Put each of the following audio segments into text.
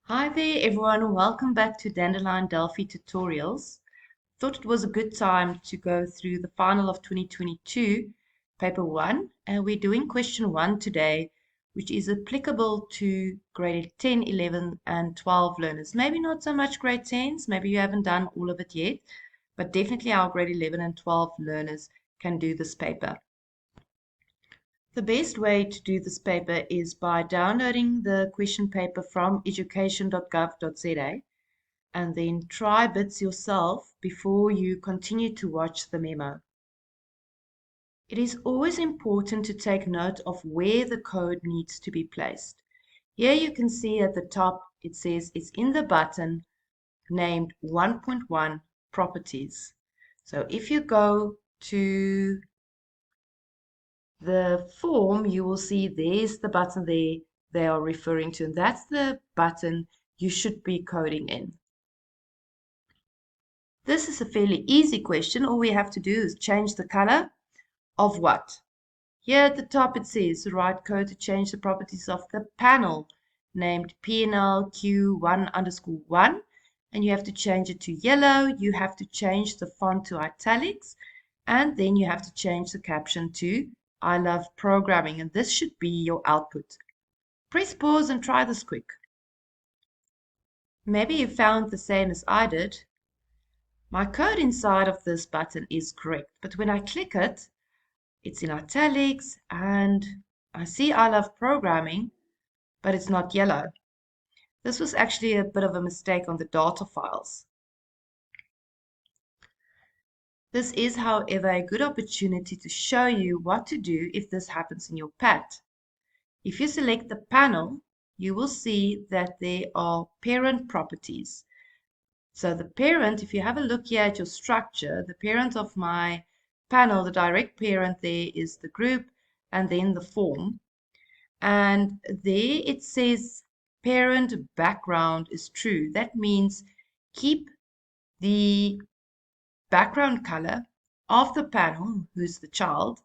Hi there everyone, welcome back to Dandelion Delphi tutorials. Thought it was a good time to go through the final of 2022, paper 1, and we're doing question 1 today, which is applicable to grade 10, 11 and 12 learners. Maybe not so much grade 10s, maybe you haven't done all of it yet, but definitely our grade 11 and 12 learners can do this paper. The best way to do this paper is by downloading the question paper from education.gov.za and then try bits yourself before you continue to watch the memo. It is always important to take note of where the code needs to be placed. Here you can see at the top it says it's in the button named 1.1 Properties. So if you go to the form, you will see there's the button there they are referring to, and that's the button you should be coding in. This is a fairly easy question. All we have to do is change the color of what? Here at the top it says write code to change the properties of the panel named PNLQ1_1, and you have to change it to yellow. You have to change the font to italics, and then you have to change the caption to I love programming, and this should be your output. Press pause and try this quick. Maybe you found the same as I did. My code inside of this button is correct, but when I click it, it's in italics and I see I love programming, but it's not yellow. This was actually a bit of a mistake on the data files. This is, however, a good opportunity to show you what to do if this happens in your PAT. If you select the panel, you will see that there are parent properties. So the parent, if you have a look here at your structure, the parent of my panel, the direct parent there is the group and then the form. And there it says parent background is true. That means keep the background color of the panel, who's the child,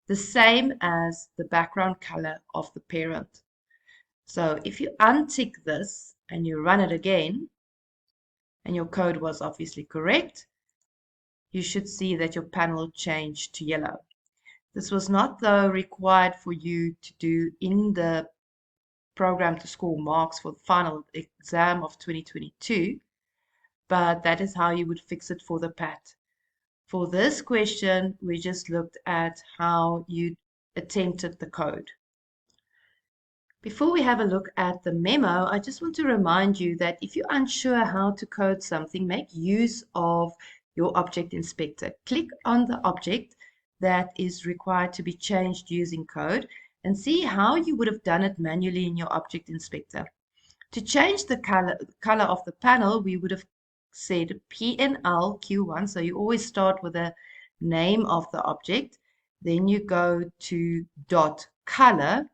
the same as the background color of the parent. So if you untick this and you run it again, and your code was obviously correct, you should see that your panel changed to yellow. This was not, though, required for you to do in the program to score marks for the final exam of 2022, but that is how you would fix it for the PAT. For this question, we just looked at how you attempted the code. Before we have a look at the memo, I just want to remind you that if you're unsure how to code something, make use of your object inspector. Click on the object that is required to be changed using code and see how you would have done it manually in your object inspector. To change the color of the panel, we would have said PNLQ1. So you always start with the name of the object. Then you go to dot color.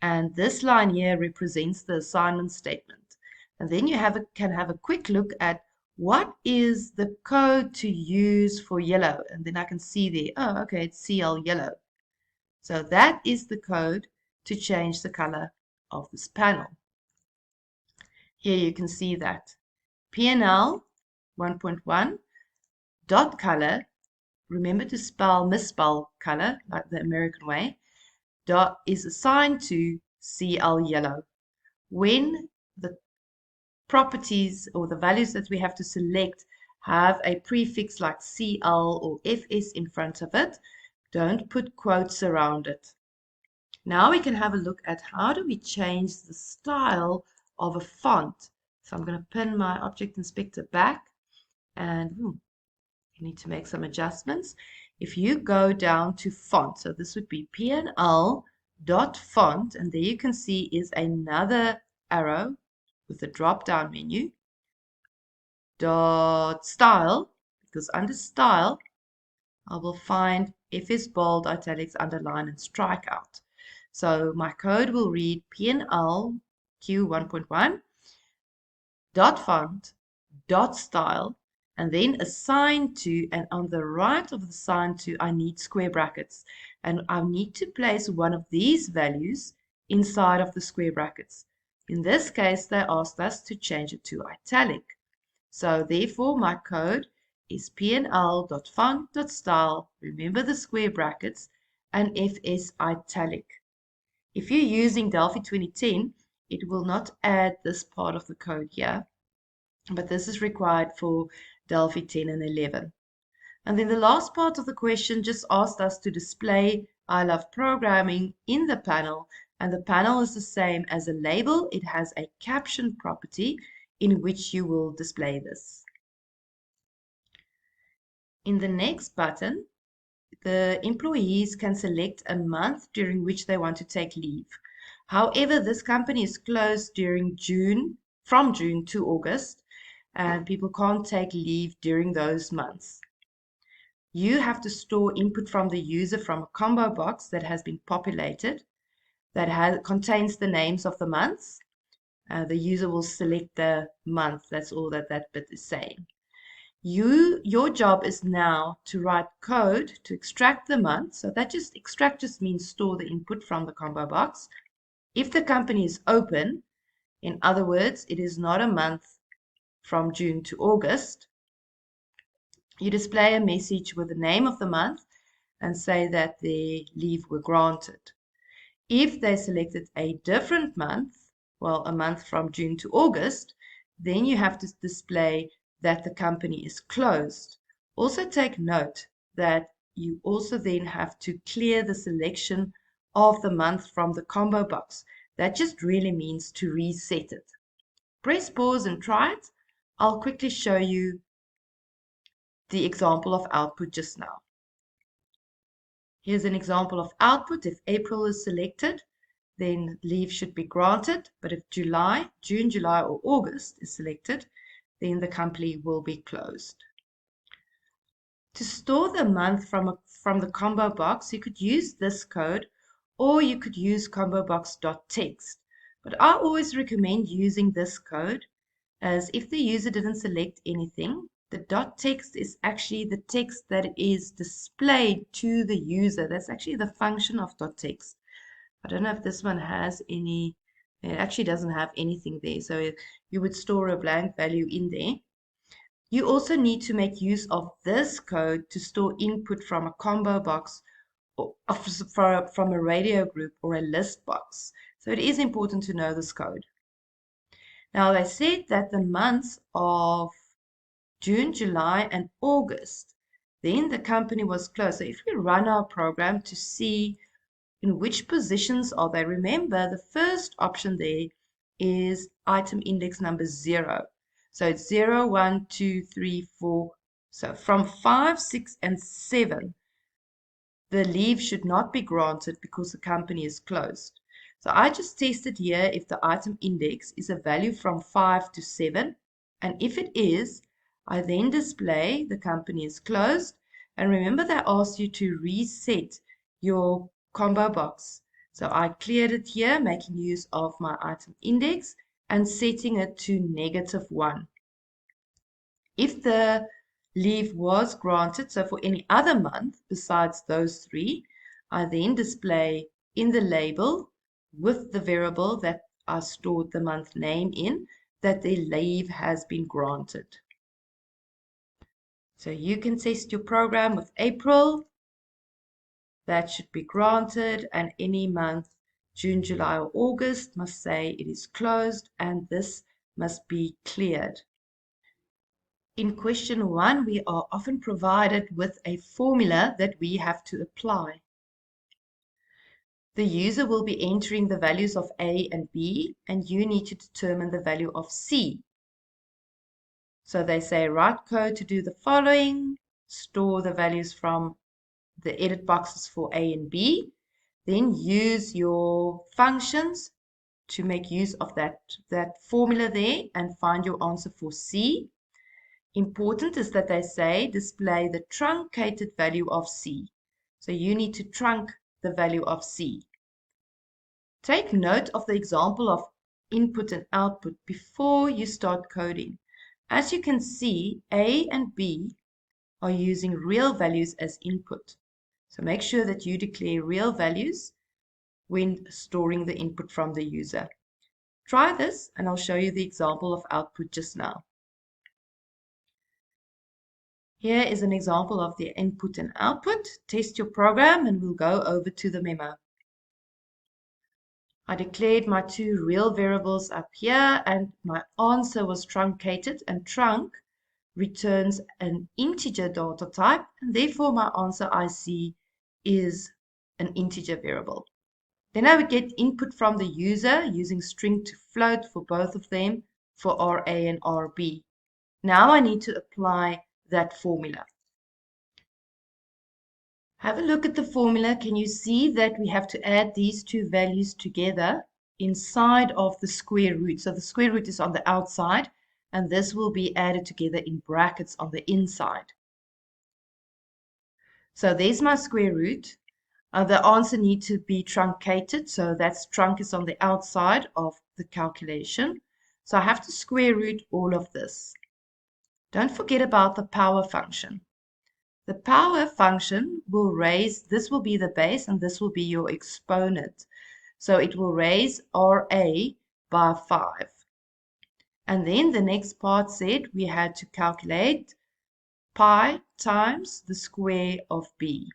And this line here represents the assignment statement. And then you can have a quick look at what is the code to use for yellow. And then I can see there, oh, okay, it's CL yellow. So that is the code to change the color of this panel. Here you can see that PNL 1.1 dot color. Remember to misspell color like the American way. Dot is assigned to CL yellow. When the properties or the values that we have to select have a prefix like CL or FS in front of it, don't put quotes around it. Now we can have a look at how do we change the style of a font. So I'm going to pin my object inspector back and you need to make some adjustments. If you go down to font, so this would be PNL dot font, and there you can see is another arrow with a drop down menu, dot style, because under style I will find FS bold, italics, underline and strikeout. So my code will read PNL Q 1.1 dot font dot style and then assign to, and on the right of the sign to, I need square brackets, and I need to place one of these values inside of the square brackets. In this case, they asked us to change it to italic. So therefore, my code is pnl.font.style, remember the square brackets, and FS italic. If you're using Delphi 2010, it will not add this part of the code here, but this is required for Delphi 10 and 11. And then the last part of the question just asked us to display I love programming in the panel, and the panel is the same as a label. It has a caption property in which you will display this. In the next button, the employees can select a month during which they want to take leave. However, this company is closed during from June to August, and people can't take leave during those months. You have to store input from the user from a combo box that has been populated that contains the names of the months. The user will select the month. That's all that bit is saying. Your job is now to write code to extract the month. So that extract just means store the input from the combo box. If the company is open, in other words, it is not a month from June to August, you display a message with the name of the month and say that their leave were granted. If they selected a different month, well, a month from June to August, then you have to display that the company is closed. Also take note that you also then have to clear the selection of the month from the combo box. That just really means to reset it. Press pause and try it. I'll quickly show you the example of output just now. Here's an example of output. If April is selected, then leave should be granted. But if June, July, or August is selected, then the company will be closed. To store the month from the combo box, you could use this code, or you could use combobox.txt. But I always recommend using this code, as if the user didn't select anything, the .text is actually the text that is displayed to the user. That's actually the function of .text. I don't know if this one has any, it actually doesn't have anything there. So you would store a blank value in there. You also need to make use of this code to store input from a combo box or from a radio group or a list box. So it is important to know this code. Now they said that the months of June, July, and August, then the company was closed. So if we run our program to see in which positions are they, remember the first option there is item index number 0. So it's 0, 1, 2, 3, 4. So from 5, 6, and 7, the leave should not be granted because the company is closed. So I just tested here if the item index is a value from 5 to 7. And if it is, I then display the company is closed. And remember they asked you to reset your combo box. So I cleared it here, making use of my item index and setting it to -1. If the leave was granted, so for any other month besides those 3, I then display in the label with the variable that I stored the month name in that the leave has been granted. So you can test your program with April. That should be granted, and any month, June, July, or August, must say it is closed, and this must be cleared. In question 1, we are often provided with a formula that we have to apply. The user will be entering the values of A and B, and you need to determine the value of C. So they say write code to do the following, store the values from the edit boxes for A and B, then use your functions to make use of that formula there and find your answer for C. Important is that they say display the truncated value of C. So you need to trunk the value of C. Take note of the example of input and output before you start coding. As you can see, A and B are using real values as input. So make sure that you declare real values when storing the input from the user. Try this and I'll show you the example of output just now. Here is an example of the input and output. Test your program and we'll go over to the memo. I declared my two real variables up here and my answer was truncated, and trunc returns an integer data type, and therefore my answer I see is an integer variable. Then I would get input from the user using string to float for both of them, for RA and RB. Now I need to apply that formula. Have a look at the formula. Can you see that we have to add these two values together inside of the square root? So the square root is on the outside, and this will be added together in brackets on the inside. So there's my square root. The answer needs to be truncated, so that's trunc is on the outside of the calculation. So I have to square root all of this. Don't forget about the power function. The power function will raise, this will be the base and this will be your exponent. So it will raise RA by 5. And then the next part said we had to calculate pi times the square of b.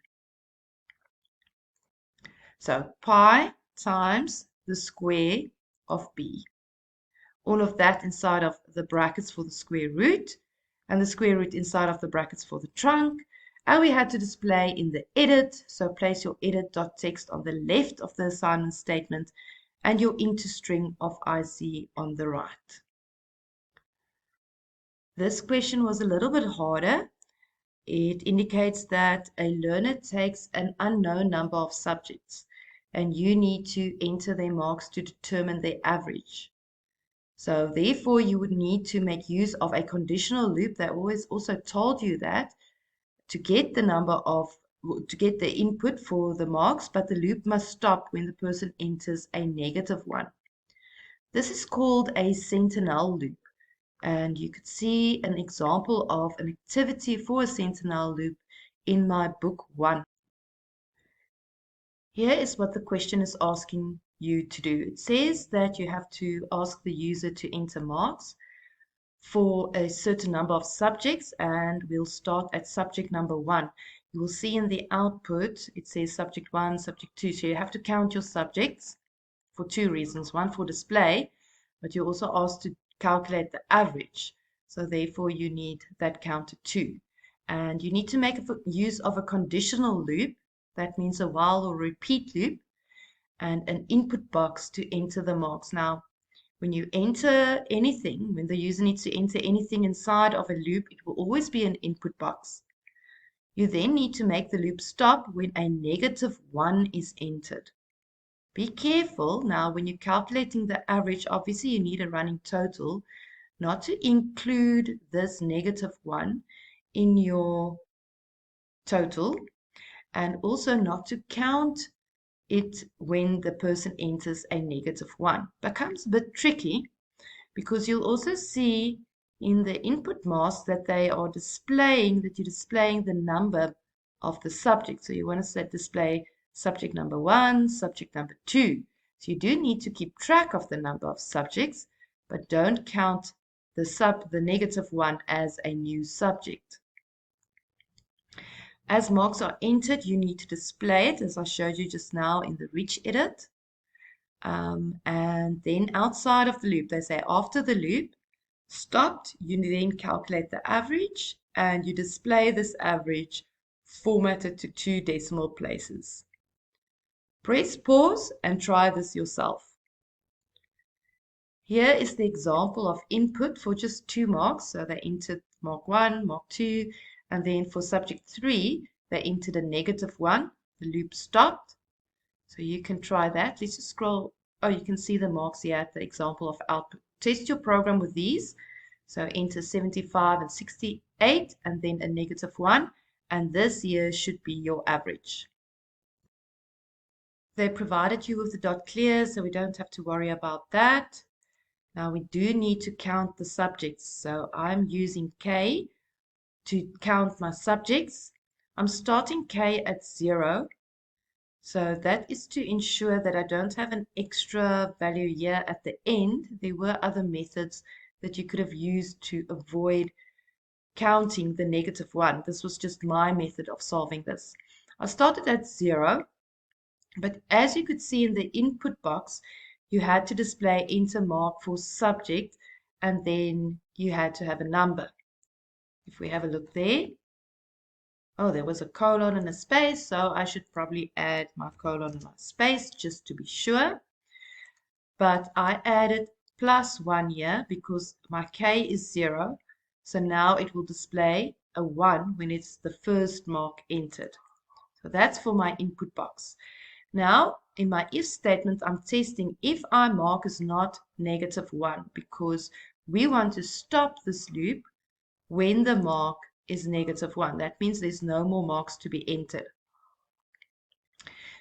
So pi times the square of b. All of that inside of the brackets for the square root, and the square root inside of the brackets for the trunc. And we had to display in the edit, so place your edit.txt on the left of the assignment statement and your into string of IC on the right. This question was a little bit harder. It indicates that a learner takes an unknown number of subjects and you need to enter their marks to determine their average. So therefore you would need to make use of a conditional loop that always also told you that to get the input for the marks, but the loop must stop when the person enters a -1. This is called a sentinel loop, and you could see an example of an activity for a sentinel loop in my book 1. Here is what the question is asking you to do. It says that you have to ask the user to enter marks for a certain number of subjects, and we'll start at subject number 1. You will see in the output it says subject 1, subject 2, so you have to count your subjects for two reasons. One, for display, but you're also asked to calculate the average, so therefore you need that counter too. And you need to make use of a conditional loop, that means a while or repeat loop, and an input box to enter the marks. Now when you enter anything, when the user needs to enter anything inside of a loop, it will always be an input box. You then need to make the loop stop when a -1 is entered. Be careful now when you're calculating the average, obviously you need a running total, not to include this -1 in your total, and also not to count it when the person enters a -1. Becomes a bit tricky because you'll also see in the input mask that you're displaying the number of the subject. So you want to display subject number 1, subject number 2. So you do need to keep track of the number of subjects, but don't count the -1 as a new subject. As marks are entered, you need to display it, as I showed you just now in the rich edit. And then outside of the loop, they say after the loop stopped, you then calculate the average and you display this average formatted to 2 decimal places. Press pause and try this yourself. Here is the example of input for just 2 marks. So they entered mark 1, mark 2, and then for subject 3, they entered a -1. The loop stopped. So you can try that. Let's just scroll. Oh, you can see the marks here at the example of output. Test your program with these. So enter 75 and 68 and then a -1. And this here should be your average. They provided you with the dot clear, so we don't have to worry about that. Now we do need to count the subjects. So I'm using K to count my subjects. I'm starting K at 0. So that is to ensure that I don't have an extra value here at the end. There were other methods that you could have used to avoid counting the -1. This was just my method of solving this. I started at 0, but as you could see in the input box, you had to display enter mark for subject, and then you had to have a number. If we have a look there, oh, there was a colon and a space, so I should probably add my colon and my space just to be sure. But I added +1 here because my K is 0, so now it will display a 1 when it's the first mark entered. So that's for my input box. Now, in my if statement, I'm testing if I mark is not -1 because we want to stop this loop when the mark is -1. That means there's no more marks to be entered.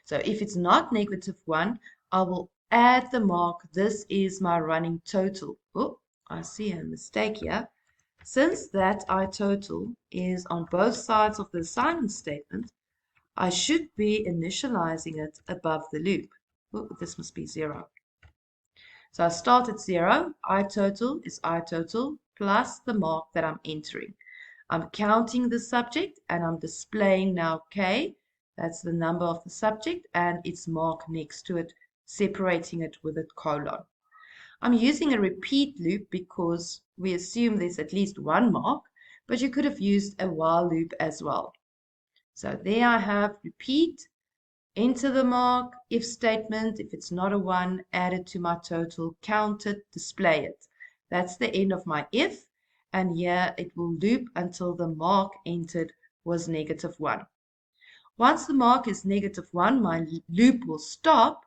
So if it's not -1, I will add the mark. This is my running total. Oh, I see a mistake here. Since that I total is on both sides of the assignment statement, I should be initializing it above the loop. Oh, this must be 0. So I start at 0. I total is I total plus the mark that I'm entering. I'm counting the subject and I'm displaying now K. That's the number of the subject and its mark next to it, separating it with a colon. I'm using a repeat loop because we assume there's at least one mark, but you could have used a while loop as well. So there I have repeat, enter the mark, if statement, if it's not a 1, add it to my total, count it, display it. That's the end of my if, and here it will loop until the mark entered was -1. Once the mark is -1, my loop will stop,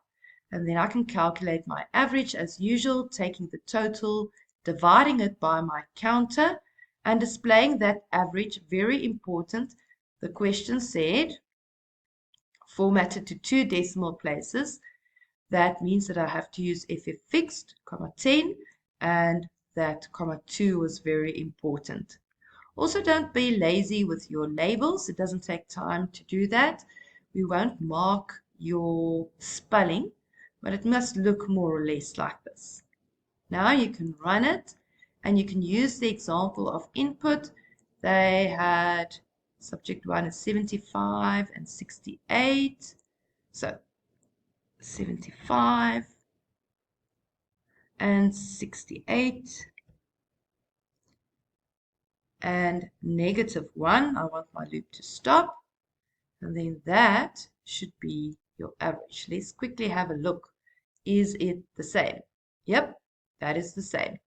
and then I can calculate my average as usual, taking the total, dividing it by my counter, and displaying that average. Very important. The question said, formatted to 2 decimal places. That means that I have to use FF fixed, comma 10, and that comma 2 was very important. Also, don't be lazy with your labels. It doesn't take time to do that. We won't mark your spelling, but it must look more or less like this. Now you can run it, and you can use the example of input. They had subject 1 is 75 and 68. So 75 and 68 and -1. I want my loop to stop, and then that should be your average. Let's quickly have a look. Is it the same? Yep, that is the same.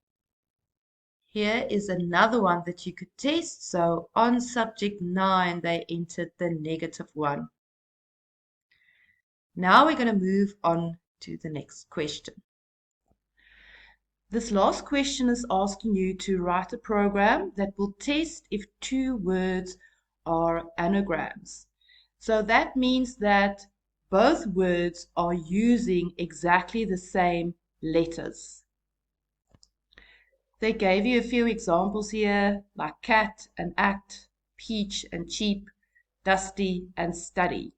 Here is another one that you could test. So on subject 9, they entered the -1. Now we're going to move on to the next question. This last question is asking you to write a program that will test if 2 words are anagrams. So that means that both words are using exactly the same letters. They gave you a few examples here, like cat and act, peach and cheap, dusty and study.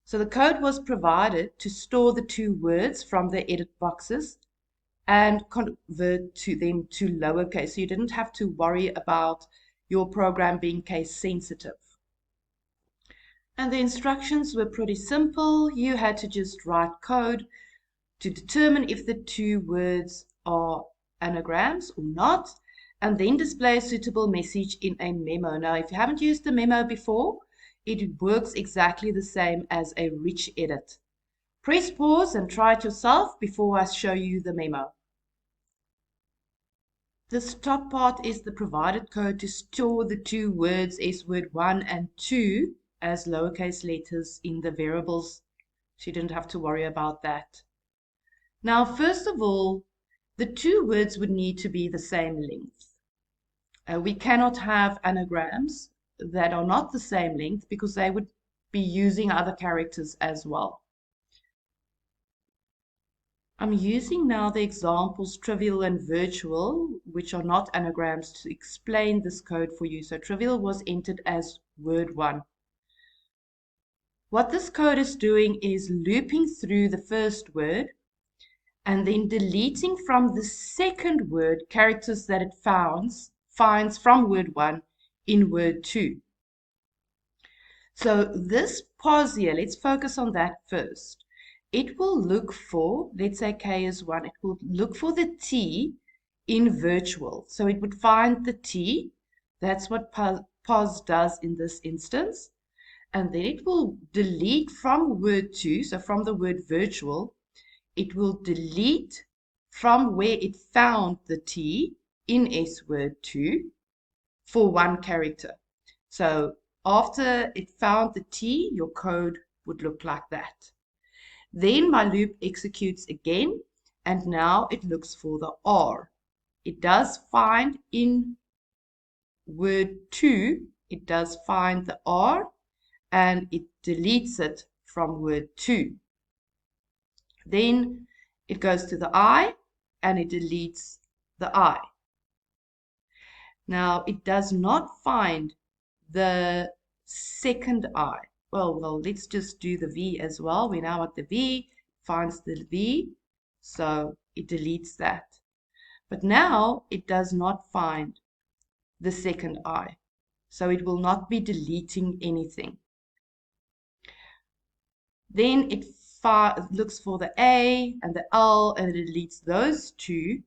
So the code was provided to store the 2 words from the edit boxes and convert them to lowercase. So you didn't have to worry about your program being case sensitive. And the instructions were pretty simple. You had to just write code to determine if the 2 words are anagrams or not, and then display a suitable message in a memo. Now, if you haven't used the memo before, it works exactly the same as a rich edit. Press pause and try it yourself before I show you the memo. This top part is the provided code to store the 2 words S-word 1 and 2 as lowercase letters in the variables, so you didn't have to worry about that. Now, first of all, the 2 words would need to be the same length. We cannot have anagrams that are not the same length because they would be using other characters as well. I'm using now the examples trivial and virtual, which are not anagrams, to explain this code for you. So trivial was entered as word 1. What this code is doing is looping through the first word and then deleting from the second word characters that it finds from word 1 in word 2. So this pause here, let's focus on that first. It will look for, let's say K is 1, it will look for the T in virtual. So it would find the T. That's what pause does in this instance. And then it will delete from word 2, so from the word virtual, it will delete from where it found the T in S word 2 for one character. So after it found the T, your code would look like that. Then my loop executes again, and now it looks for the R. It does find in word 2, it does find the R, and it deletes it from word 2. Then it goes to the I, and it deletes the I. Now, it does not find the second I. Well, let's just do the V as well. We now at the V, finds the V, so it deletes that. But now it does not find the second I, so it will not be deleting anything. Then it looks for the A and the L, and it deletes those two.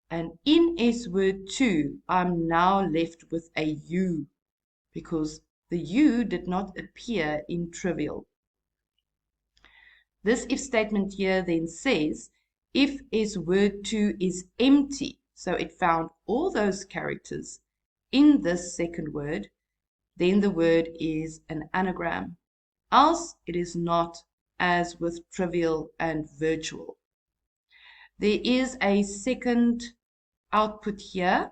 And in S word 2, I'm now left with a U, because the U did not appear in trivial. This if statement here then says, if S word 2 is empty, so it found all those characters in this second word, then the word is an anagram. Else it is not, as with trivial and virtual. There is a second output here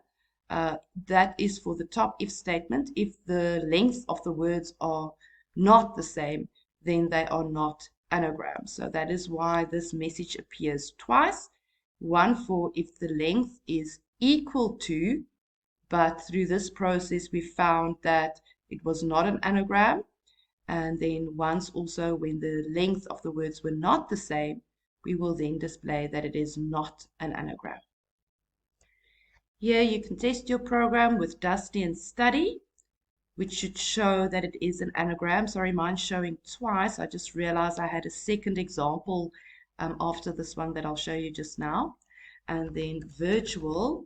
that is for the top if statement. If the length of the words are not the same, then they are not anagrams. So that is why this message appears twice. One for if the length is equal to, but through this process we found that it was not an anagram. And then once also when the length of the words were not the same, we will then display that it is not an anagram. Here you can test your program with Dusty and Study, which should show that it is an anagram. Sorry, mine's showing twice. I just realized I had a second example after this one that I'll show you just now. And then virtual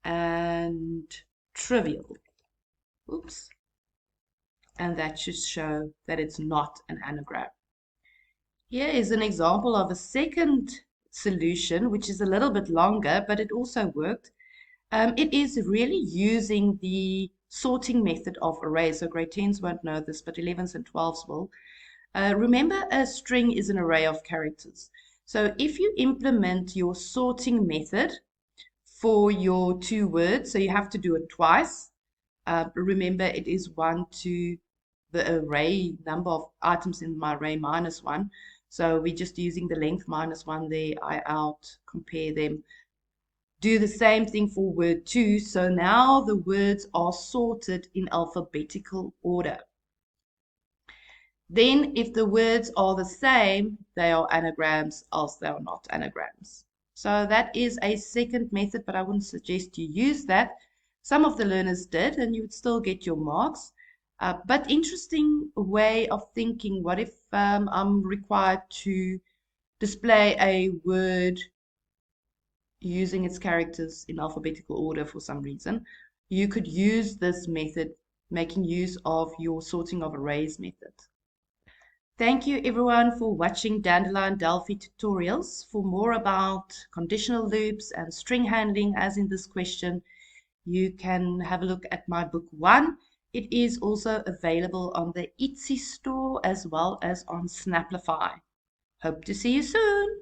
and trivial. Oops. And that should show that it's not an anagram. Here is an example of a second solution, which is a little bit longer, but it also worked. It is really using the sorting method of arrays. So grade 10s won't know this, but 11s and 12s will. Remember, a string is an array of characters. So if you implement your sorting method for your 2 words, so you have to do it twice. Remember, it is 1 to the array number of items in my array minus 1. So we're just using the length minus 1 there, I out, compare them. Do the same thing for word 2. So now the words are sorted in alphabetical order. Then if the words are the same, they are anagrams, else they are not anagrams. So that is a second method, but I wouldn't suggest you use that. Some of the learners did, and you would still get your marks. But interesting way of thinking. What if I'm required to display a word using its characters in alphabetical order for some reason? You could use this method, making use of your sorting of arrays method. Thank you everyone for watching Dandelion Delphi tutorials. For more about conditional loops and string handling, as in this question, you can have a look at my book 1. It is also available on the Etsy store as well as on Snaplify. Hope to see you soon.